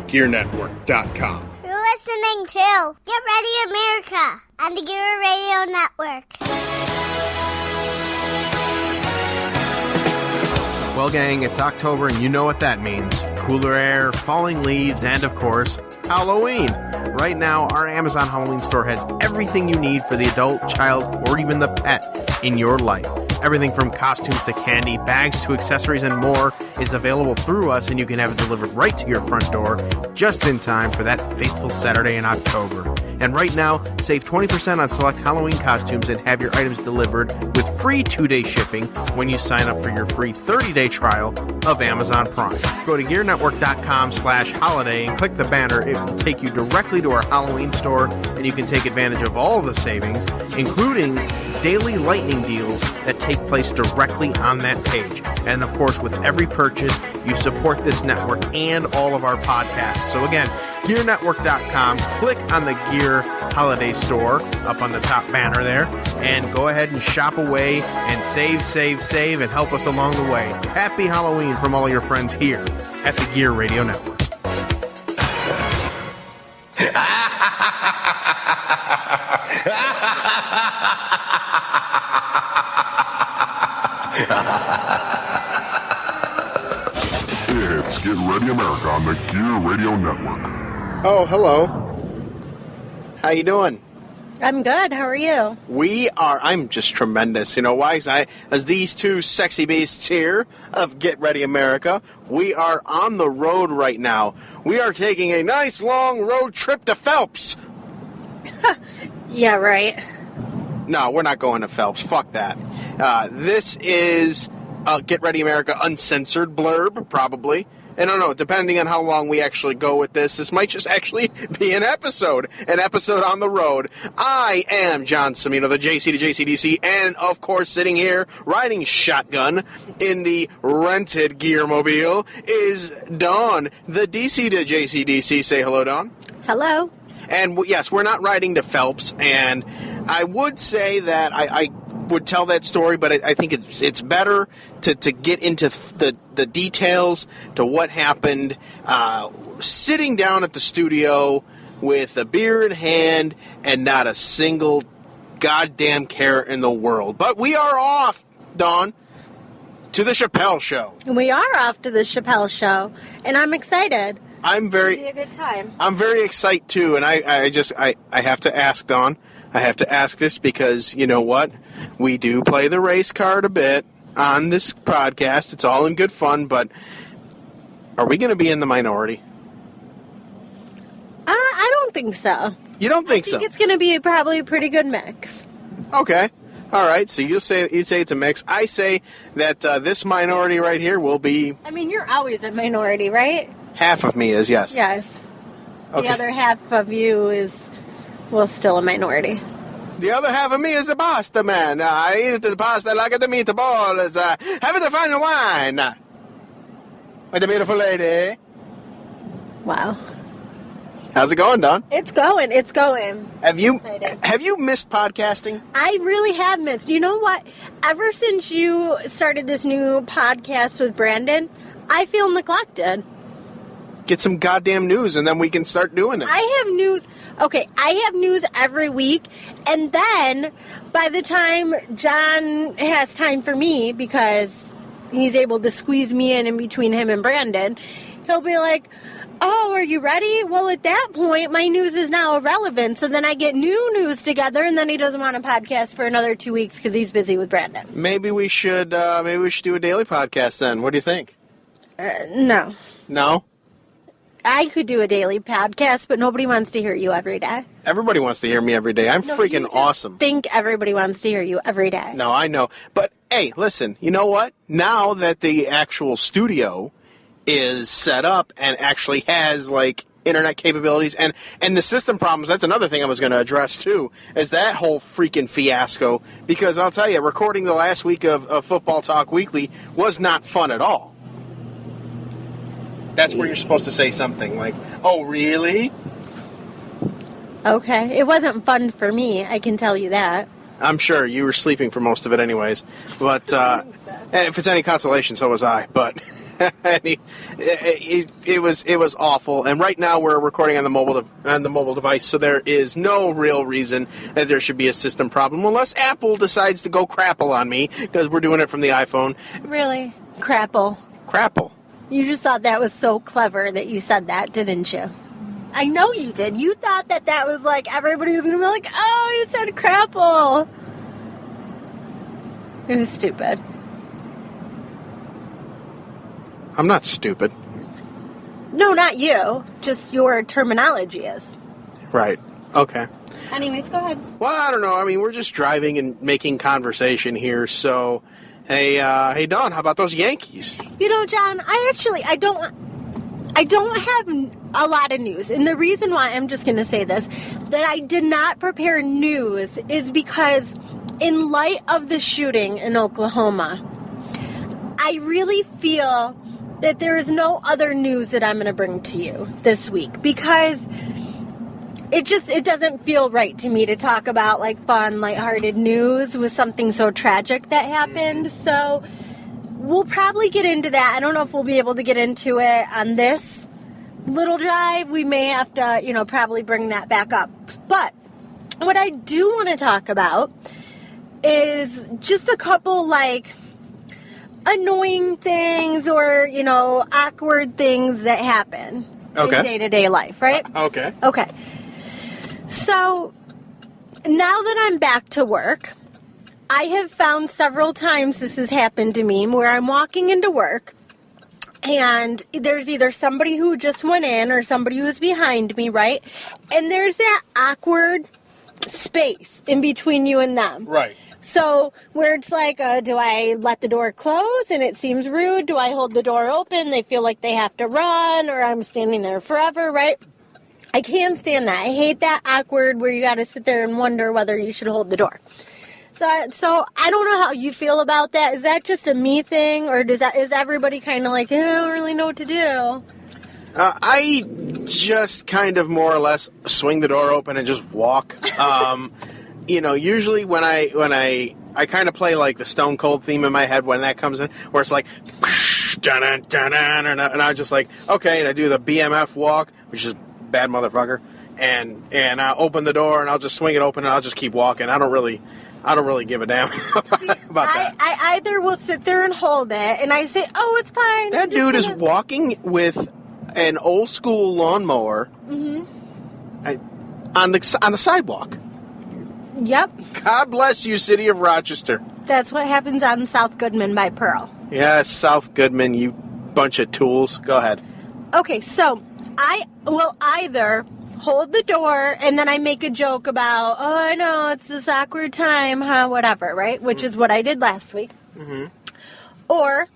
GearNetwork.com. You're listening to Get Ready America on the Gear Radio Network. Well, gang, it's October, and you know what that means. Cooler air, falling leaves, and, of course, Halloween. Right now, our Amazon Halloween store has everything you need for the adult, child, or even the pet in your life. Everything from costumes to candy, bags to accessories, and more is available through us, and you can have it delivered right to your front door just in time for that fateful Saturday in October. And right now, save 20% on select Halloween costumes and have your items delivered with free 2-day shipping when you sign up for your free 30-day trial of Amazon Prime. Go to GearNetwork.com/holiday and click the banner. It will take you directly to our Halloween store, and you can take advantage of all of the savings, including daily lightning deals that take place directly on that page. And of course, with every purchase, you support this network and all of our podcasts. So again, GearNetwork.com, click on the Gear Holiday Store up on the top banner there, and go ahead and shop away and save, and help us along the way. Happy Halloween from all your friends here at the Gear Radio Network. It's Get Ready America on the Gear Radio Network. Oh, hello. How you doing? I'm good. How are you? I'm just tremendous. You know why? As these two sexy beasts here of Get Ready America, we are on the road right now. We are taking a nice long road trip to Phelps. Yeah, right. No, we're not going to Phelps. Fuck that. This is Get Ready America uncensored blurb, probably. And I don't know, depending on how long we actually go with this might just actually be an episode on the road. I am John Cimino, the JC to JCDC, and of course sitting here riding shotgun in the rented Gearmobile is Dawn, the DC to JCDC. Say hello, Dawn. Hello. And yes, we're not riding to Phelps, and I would say that I would tell that story, but I think it's better to get into the details to what happened sitting down at the studio with a beer in hand and not a single goddamn care in the world. But we are off, Dawn, to the Chappelle Show. We are off to the Chappelle Show, and I'm excited. It'll be a good time. I'm very excited too, and I have to ask, Dawn. I have to ask this because, you know what? We do play the race card a bit on this podcast. It's all in good fun, but are we going to be in the minority? I don't think so. You don't think so? I think it's going to be probably a pretty good mix. Okay. All right. So you say it's a mix. I say that this minority right here will be... I mean, you're always a minority, right? Half of me is, yes. Yes. Okay. The other half of you is... well, still a minority. The other half of me is a pasta man. I eat the pasta like the meatballs. Have the fine wine. With the beautiful lady. Wow. How's it going, Don? It's going. Have you missed podcasting? I really have missed. You know what? Ever since you started this new podcast with Brandon, I feel neglected. Get some goddamn news, and then we can start doing it. I have news. Okay, I have news every week, and then by the time John has time for me, because he's able to squeeze me in between him and Brandon, he'll be like, oh, are you ready? Well, at that point, my news is now irrelevant, so then I get new news together, and then he doesn't want a podcast for another 2 weeks because he's busy with Brandon. Maybe we should do a daily podcast then. What do you think? No. No? I could do a daily podcast, but nobody wants to hear you every day. Everybody wants to hear me every day. I'm freaking awesome. I think everybody wants to hear you every day. No, I know. But, hey, listen, you know what? Now that the actual studio is set up and actually has, like, internet capabilities and the system problems, that's another thing I was going to address, too, is that whole freaking fiasco. Because I'll tell you, recording the last week of Football Talk Weekly was not fun at all. That's where you're supposed to say something like, oh, really? Okay. It wasn't fun for me, I can tell you that. I'm sure. You were sleeping for most of it anyways. But and if it's any consolation, so was I. But it was awful. And right now we're recording on the mobile device, so there is no real reason that there should be a system problem unless Apple decides to go crapple on me because we're doing it from the iPhone. Really? Crapple. Crapple. You just thought that was so clever that you said that, didn't you? I know you did. You thought that was like, everybody was going to be like, oh, you said crapple. It was stupid. I'm not stupid. No, not you. Just your terminology is. Right. Okay. Anyways, go ahead. Well, I don't know. I mean, we're just driving and making conversation here, so... Hey, Dawn, how about those Yankees? You know, John, I don't have a lot of news. And the reason why, I'm just going to say this, that I did not prepare news is because in light of the shooting in Oklahoma, I really feel that there is no other news that I'm going to bring to you this week because it doesn't feel right to me to talk about like fun, lighthearted news with something so tragic that happened. So we'll probably get into that. I don't know if we'll be able to get into it on this little drive. We may have to, probably bring that back up. But what I do want to talk about is just a couple like annoying things or, awkward things that happen in day-to-day life, right? Okay. Okay. So, now that I'm back to work, I have found several times this has happened to me where I'm walking into work and there's either somebody who just went in or somebody who's behind me, right? And there's that awkward space in between you and them. Right. So, where it's like, do I let the door close and it seems rude? Do I hold the door open? They feel like they have to run or I'm standing there forever, right? I can't stand that. I hate that awkward where you got to sit there and wonder whether you should hold the door. So I don't know how you feel about that. Is that just a me thing, or is everybody kind of like, I don't really know what to do? I just kind of more or less swing the door open and just walk. Usually when I kind of play like the Stone Cold theme in my head when that comes in, where it's like, and I just like, okay, and I do the BMF walk, which is bad motherfucker, and I'll open the door and I'll just swing it open and I'll just keep walking. I don't really give a damn about that. I either will sit there and hold it and I say, oh, it's fine. That dude is walking with an old school lawnmower on the sidewalk. Yep. God bless you, city of Rochester. That's what happens on South Goodman by Pearl. Yes, South Goodman, you bunch of tools. Go ahead. Okay, so I will either hold the door and then I make a joke about, oh, I know, it's this awkward time, whatever, right? Which is what I did last week. Mm-hmm. Or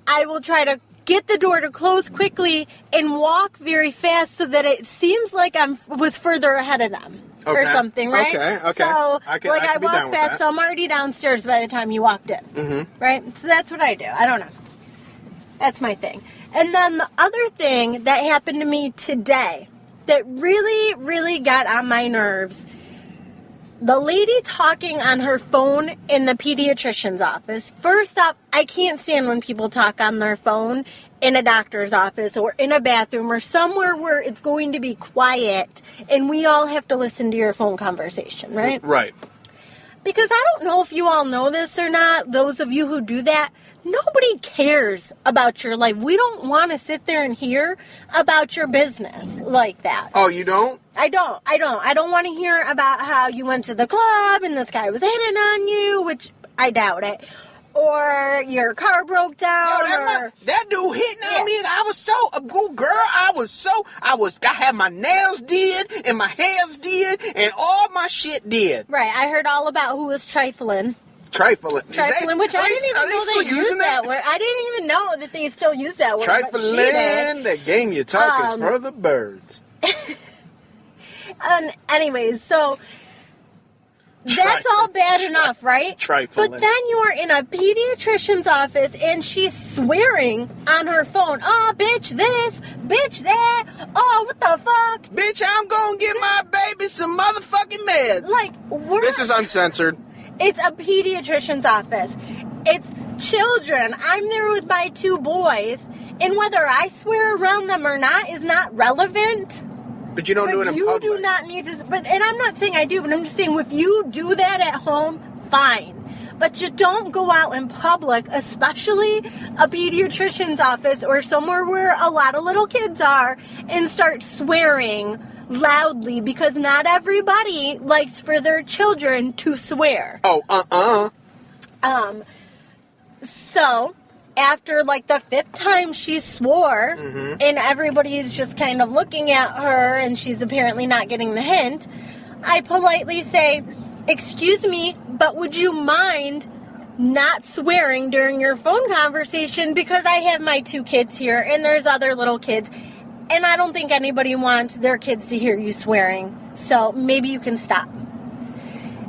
I will try to get the door to close quickly and walk very fast so that it seems like I was further ahead of them. Or something, right? Okay. So, I be walk down with fast, that. so I'm already downstairs by the time you walked in. Mm-hmm. Right? So that's what I do. I don't know. That's my thing. And then the other thing that happened to me today that really, really got on my nerves, the lady talking on her phone in the pediatrician's office. First off, I can't stand when people talk on their phone in a doctor's office or in a bathroom or somewhere where it's going to be quiet and we all have to listen to your phone conversation, right? Right. Because I don't know if you all know this or not, those of you who do that, nobody cares about your life. We don't want to sit there and hear about your business like that. Oh, you don't? I don't. I don't want to hear about how you went to the club and this guy was hitting on you, which I doubt it. Or your car broke down. That dude hitting on me and I was so a good girl. I had my nails did and my hands did and all my shit did. Right. I heard all about who was trifling. Trifling, which I didn't even know they used that word. I didn't even know that they still use that word. Trifling, that game you talk is for the birds. Anyways, so that's all bad enough, right? Trifling. But then you are in a pediatrician's office and she's swearing on her phone. Oh, bitch this, bitch that. Oh, what the fuck? Bitch, I'm gonna give my baby some motherfucking meds. Like, this is uncensored. It's a pediatrician's office. It's children. I'm there with my 2 boys, and whether I swear around them or not is not relevant. But you don't do it in you public. do not need to. But and I'm not saying I do, but I'm just saying if you do that at home, fine. But you don't go out in public, especially a pediatrician's office or somewhere where a lot of little kids are, and start swearing loudly, because not everybody likes for their children to swear. Oh, So, after like the 5th time she swore, Mm-hmm. and everybody's just kind of looking at her, and she's apparently not getting the hint, I politely say, "Excuse me, but would you mind not swearing during your phone conversation, because I have my 2 kids here, and there's other little kids, and I don't think anybody wants their kids to hear you swearing, so maybe you can stop."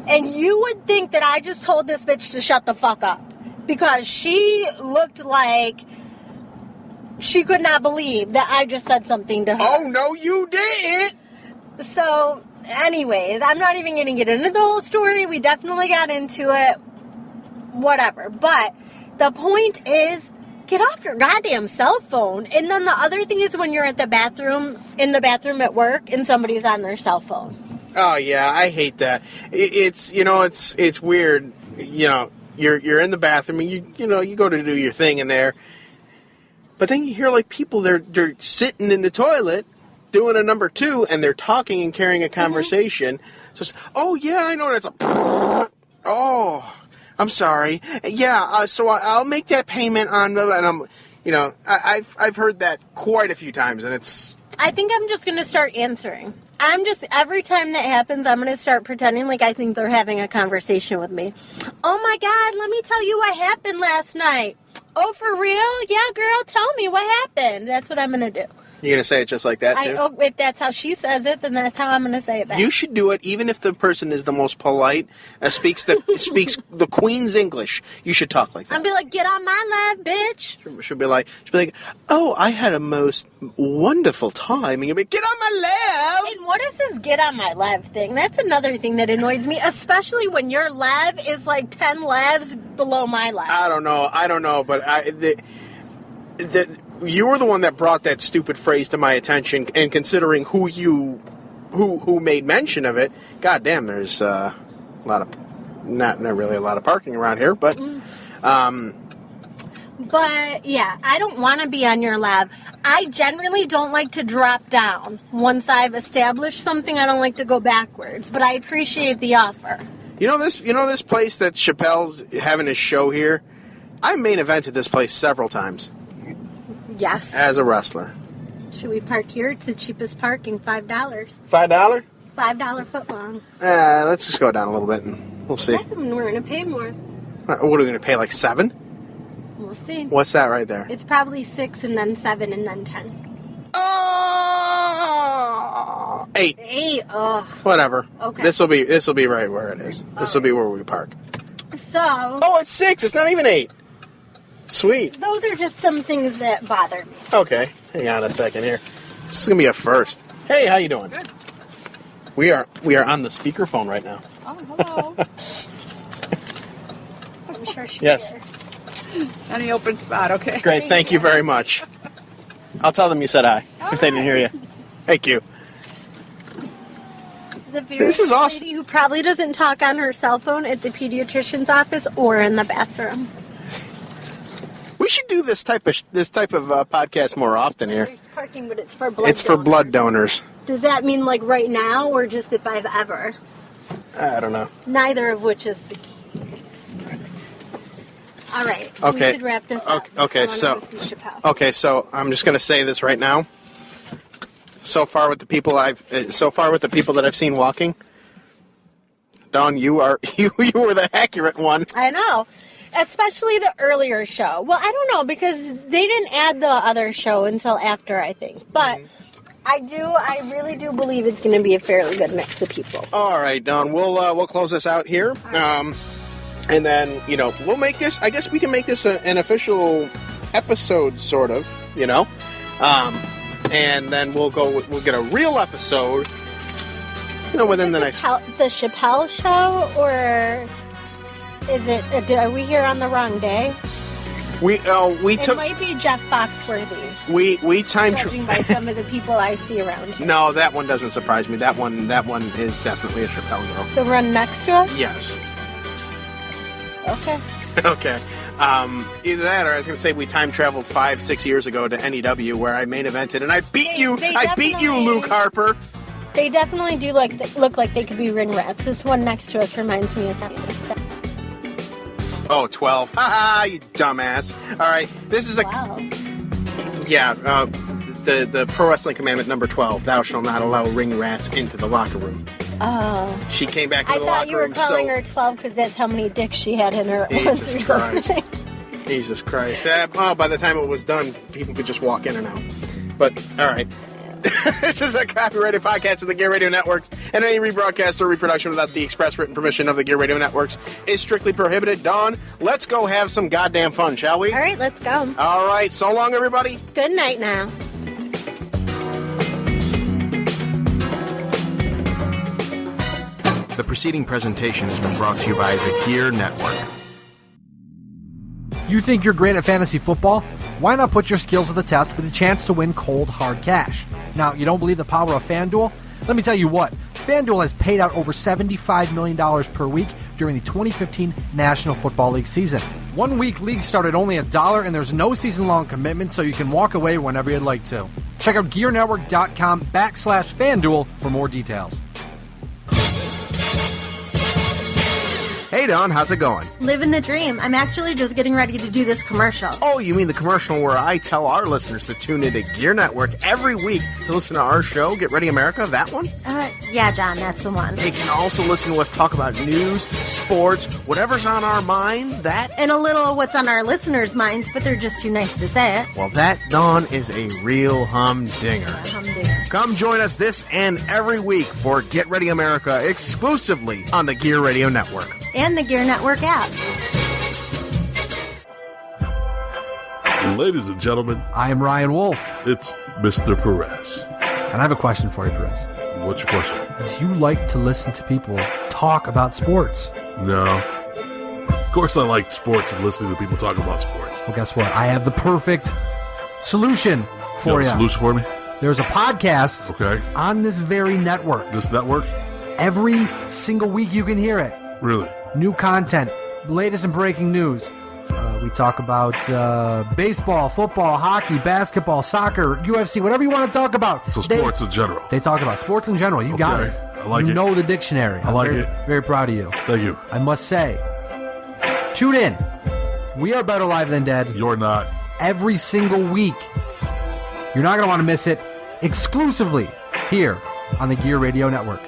And you would think that I just told this bitch to shut the fuck up, because she looked like she could not believe that I just said something to her. Oh, no, you didn't. So, anyways, I'm not even going to get into the whole story. We definitely got into it. Whatever. But the point is, get off your goddamn cell phone. And then the other thing is when you're at the bathroom, in the bathroom at work, and somebody's on their cell phone. Oh, yeah, I hate that. It's weird. You know, you're in the bathroom, and you go to do your thing in there. But then you hear, like, people, they're sitting in the toilet doing a number 2, and they're talking and carrying a conversation. So, oh, yeah, I know that's a... Oh, I'm sorry. Yeah, so I'll make that payment on... And I'm, I've heard that quite a few times, and it's... I think I'm just going to start answering. Every time that happens, I'm going to start pretending like I think they're having a conversation with me. Oh, my God, let me tell you what happened last night. Oh, for real? Yeah, girl, tell me what happened. That's what I'm going to do. You're going to say it just like that, too? If that's how she says it, then that's how I'm going to say it back. You should do it even if the person is the most polite, speaks the Queen's English. You should talk like that. I'll be like, get on my lap, bitch. She'll be like, oh, I had a most wonderful time. And you'll be, get on my lap. And what is this get on my lap thing? That's another thing that annoys me, especially when your lap is like 10 labs below my lap. I don't know, but you were the one that brought that stupid phrase to my attention, and considering who made mention of it, goddamn, there's a lot of not really a lot of parking around here, but But yeah, I don't want to be on your lab. I generally don't like to drop down. Once I've established something, I don't like to go backwards, but I appreciate the offer. You know this place that Chappelle's having his show here? I main evented this place several times. Yes. As a wrestler. Should we park here? It's the cheapest parking, $5. $5? $5 foot long. Let's just go down a little bit and we'll see. We're going to pay more. What are we going to pay, like 7? We'll see. What's that right there? It's probably 6 and then 7 and then 10. Oh! 8. 8, ugh. Whatever. Okay. This will be right where it is. This will be where we park. So... Oh, it's 6. It's not even 8. Sweet. Those are just some things that bother me. Okay. Hang on a second here. This is going to be a first. Hey, how you doing? Good. We are on the speakerphone right now. Oh, hello. I'm sure she Yes. is. Any open spot, okay. Great. Thank you very much. I'll tell them you said hi if they didn't hear you. Thank you. The very This is awesome. lady who probably doesn't talk on her cell phone at the pediatrician's office or in the bathroom. We should do this type of podcast more often here. There's parking, but it's for blood. It's for blood donors. Does that mean like right now or just if I've ever? I don't know. Neither of which is the key. All right. Okay. We should wrap this up. Okay, I wanna so- go see Chappelle. Okay, so I'm just going to say this right now. So far with the people that I've seen walking, Dawn, you were the accurate one. I know. Especially the earlier show. Well, I don't know because they didn't add the other show until after, I think. But I really do believe it's going to be a fairly good mix of people. All right, Dawn, we'll close this out here. And then, we'll make this, I guess we can make this an official episode, sort of, and then we'll get a real episode, within the next... The Chappelle show, or is it, are we here on the wrong day? We It took might be Jeff Foxworthy, we time judging by some of the people I see around here. No, that one doesn't surprise me. That one is definitely a Chappelle girl. The run next to us? Yes. Okay. Okay. Either that, or I was going to say we time traveled 5-6 years ago to NEW, where I main evented, and I beat you. I beat you, Luke Harper. They definitely do look like they could be ring rats. This one next to us reminds me of something. Oh, 12. Haha, you dumbass. All right, this is Wow. the Pro Wrestling Commandment number 12. Thou shalt not allow ring rats into the locker room. Oh. She came back I to the thought locker you were room calling so... her 12 because that's how many dicks she had in her once or Jesus something. Christ. Jesus Christ. By the time it was done, people could just walk in and out. But, all right. This is a copyrighted podcast of the Gear Radio Networks, and any rebroadcast or reproduction without the express written permission of the Gear Radio Networks is strictly prohibited. Dawn, let's go have some goddamn fun, shall we? All right, let's go. All right, so long, everybody. Good night now. The preceding presentation has been brought to you by the Gear Network. You think you're great at fantasy football? Why not put your skills to the test with a chance to win cold, hard cash? Now, you don't believe the power of FanDuel? Let me tell you what. FanDuel has paid out over $75 million per week during the 2015 National Football League season. 1 week league start at only $1, and there's no season-long commitment, so you can walk away whenever you'd like to. Check out GearNetwork.com/FanDuel for more details. Hey, Dawn, how's it going? Living the dream. I'm actually just getting ready to do this commercial. Oh, you mean the commercial where I tell our listeners to tune into Gear Network every week to listen to our show, Get Ready America? That one? Yeah, John, that's the one. They can also listen to us talk about news, sports, whatever's on our minds, that... And a little what's on our listeners' minds, but they're just too nice to say it. Well, that, Dawn, is a real humdinger. Come join us this and every week for Get Ready America exclusively on the Gear Radio Network. And the Gear Network app. Ladies and gentlemen, I am Ryan Wolf, it's Mr. Perez. and I have a question for you, Perez. What's your question? Do you like to listen to people talk about sports? No. Of course I like sports and listening to people talk about sports. Well, guess what? I have the perfect solution for You you. have a solution for me? There's a podcast Okay. on this very network. This network? Every single week you can hear it. Really? New content, latest and breaking news. We talk about baseball, football, hockey, basketball, soccer, UFC, whatever you want to talk about. So sports in general. They talk about sports in general. You got Okay. it. I like you it. know the dictionary. I like I'm very, it. Very proud of you. Thank you. I must say, tune in. We are Better Live Than Dead You're not. every single week. You're not going to want to miss it exclusively here on the Gear Radio Network.